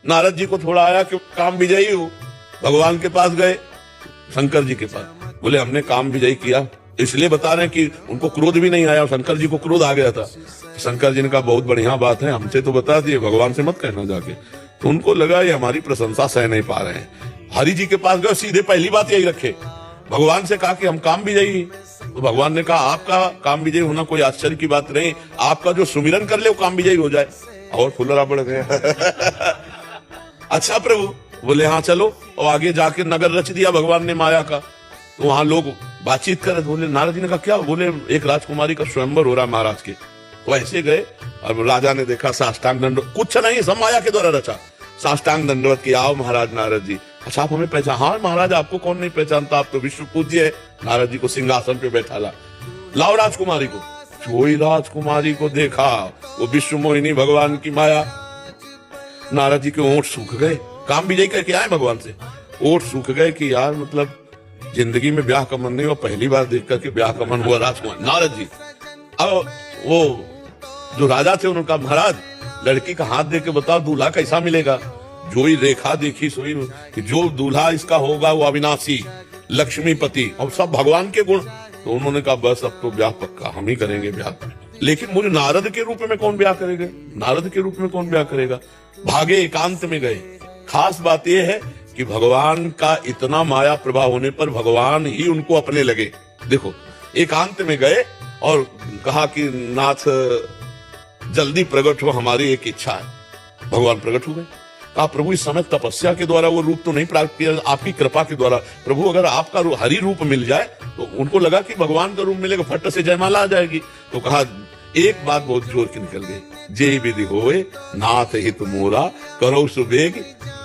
नारद जी को थोड़ा आया कि काम विजयी हो, भगवान के पास गए, शंकर जी के पास। बोले हमने काम विजयी किया, इसलिए बता रहे हैं कि उनको क्रोध भी नहीं आया, शंकर जी को क्रोध आ गया था। शंकर जी ने कहा बहुत बढ़िया बात है, हमसे तो बता दिए, भगवान से मत कहना जाके। तो उनको लगा ये हमारी प्रशंसा सह नहीं पा रहे हैं। हरि जी के पास गए, सीधे पहली बात यही रखे, भगवान से कहा कि हम काम विजयी। तो भगवान ने कहा आपका काम विजयी होना कोई आश्चर्य की बात नहीं, आपका जो सुमिरन कर ले वो काम विजयी हो जाए। और फुलरा बढ़ गया। अच्छा प्रभु। बोले हाँ चलो। और आगे जाके नगर रच दिया भगवान ने माया का। तो वहां लोग बातचीत कर रहे थे। बोले नारद जी ने कहा क्या? बोले एक राजकुमारी का स्वयंवर हो रहा है महाराज के। तो ऐसे गए और राजा ने देखा, साष्टांग दंडवत, कुछ नहीं सब माया के द्वारा रचा, साष्टांग दंडवत किया। आओ महाराज नारद जी। अच्छा आप हमें पहचान? हाँ महाराज आपको कौन नहीं पहचानता, आप तो विश्व पूज्य है। नारद जी को सिंहासन पे बैठा ला, लाओ राजकुमारी को। कोई राजकुमारी को देखा, वो विश्व मोहिनी भगवान की माया। नारद जी के ओंठ सूख गए, काम विजय करके आए भगवान से, ओंठ सूख गए कि यार मतलब जिंदगी में ब्याह का मन नहीं हुआ, पहली बार देख करके ब्याह का मन हुआ राजकुमार नारद जी। अब वो जो राजा थे उन्होंने कहा महाराज लड़की का हाथ दे के बताओ दूल्हा कैसा मिलेगा। जो ही रेखा देखी सोई कि जो दूल्हा इसका होगा वो अविनाशी, लक्ष्मीपति और सब भगवान के गुण। तो उन्होंने कहा बस अब तो ब्याह पक्का, हम ही करेंगे ब्याह। लेकिन मुझे नारद के रूप में कौन ब्याह करेगा, नारद के रूप में कौन ब्याह करेगा। भागे एकांत में गए। खास बात यह है कि भगवान का इतना माया प्रभाव होने पर भगवान ही उनको अपने लगे। देखो एकांत में गए और कहा कि नाथ जल्दी प्रकट हो, हमारी एक इच्छा है। भगवान प्रकट हो गए। कहा प्रभु इस समय तपस्या के द्वारा वो रूप तो नहीं प्राप्त किया, आपकी कृपा के द्वारा। प्रभु अगर आपका हरि रूप मिल जाए, तो उनको लगा कि भगवान का रूप मिलेगा, फट से जयमाला आ जाएगी। तो कहा एक बात बहुत जोर की निकल गई, जय विधि होए नाथ हित मोरा करो सुबेग।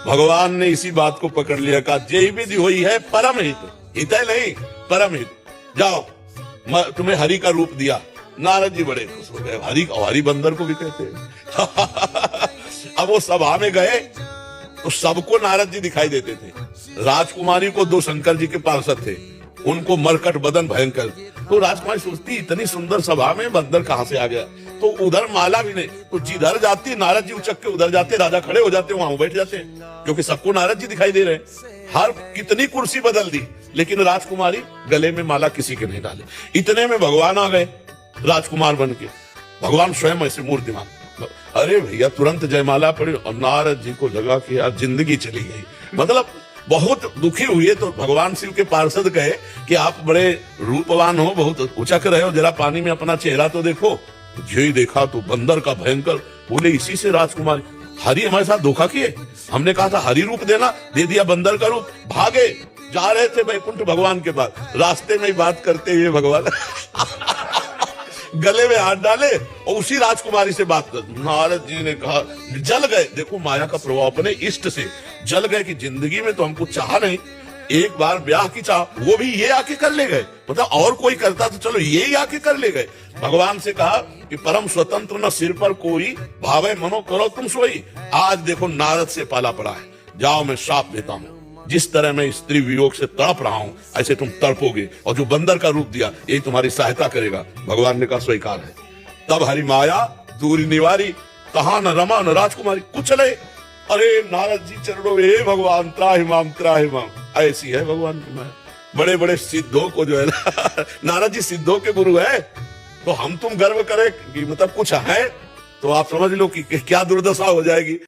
भगवान ने इसी बात को पकड़ लिया, कहा जय विधि हुई है परम हित, हित है नहीं परम हित। जाओ तुम्हें हरि का रूप दिया। नारद जी बड़े खुश हो गए, हरि बंदर को भी कहते हैं। अब वो सभा में गए तो सबको नारद जी दिखाई देते थे। राजकुमारी को दो शंकर जी के पार्षद थे, उनको मरकट बदन भयंकर। तो राजकुमारी सोचती इतनी सुंदर सभा में बंदर कहां से आ गया। तो उधर माला भी नहीं, तो जिधर जाती नारद जी उचक के उधर जाते, राजा खड़े हो जाते, वहां बैठ जाते, क्योंकि सबको नारद जी दिखाई दे रहे हैं। हर कितनी कुर्सी बदल दी, लेकिन राजकुमारी गले में माला किसी के नहीं डाले। इतने में भगवान आ गए राजकुमार बन के। भगवान स्वयं ऐसे मूर्तिमान, अरे भैया तुरंत जयमाला पड़ी और नारद जी को लगा कि यार जिंदगी चली गई, मतलब बहुत दुखी हुए। तो भगवान शिव के पार्षद कहे कि आप बड़े रूपवान हो, बहुत उचक रहे हो, जरा पानी में अपना चेहरा तो देखो। जो ही देखा तो बंदर का भयंकर। बोले इसी से राजकुमारी, हरि हमारे साथ धोखा किए, हमने कहा था हरि रूप देना, दे दिया बंदर का रूप। भागे, जा रहे थे वैकुंठ भगवान के पास, रास्ते में ही बात करते हुए भगवान गले में हाथ डाले और उसी राजकुमारी से बात कर। नारद जी ने कहा जल गए। देखो माया का प्रभाव, अपने इष्ट से जल गए कि जिंदगी में तो हमको चाह नहीं, एक बार ब्याह की चाह, वो भी ये आके कर ले गए। मतलब और कोई करता तो चलो, ये ही आके कर ले गए। भगवान से कहा कि परम स्वतंत्र न सिर पर कोई, भावे मनो करो तुम सोई। आज देखो नारद से पाला पड़ा है, जाओ मैं श्राप देता हूँ, जिस तरह मैं स्त्री वियोग से तड़प रहा हूं ऐसे तुम तड़पोगे, और जो बंदर का रूप दिया यही तुम्हारी सहायता करेगा। भगवान ने कहा स्वीकार है। तब हरि माया दूरी निवारी, कहा न रमा न राजकुमारी कुछ ले। अरे नारद जी चरणों में, हे भगवान त्राहि माम त्राहि माम। ऐसी है भगवान की माया। बड़े बड़े सिद्धों को जो है ना, नारद जी सिद्धों के गुरु है, तो हम तुम गर्व करें कि मतलब कुछ है तो आप समझ लो कि क्या दुर्दशा हो जाएगी।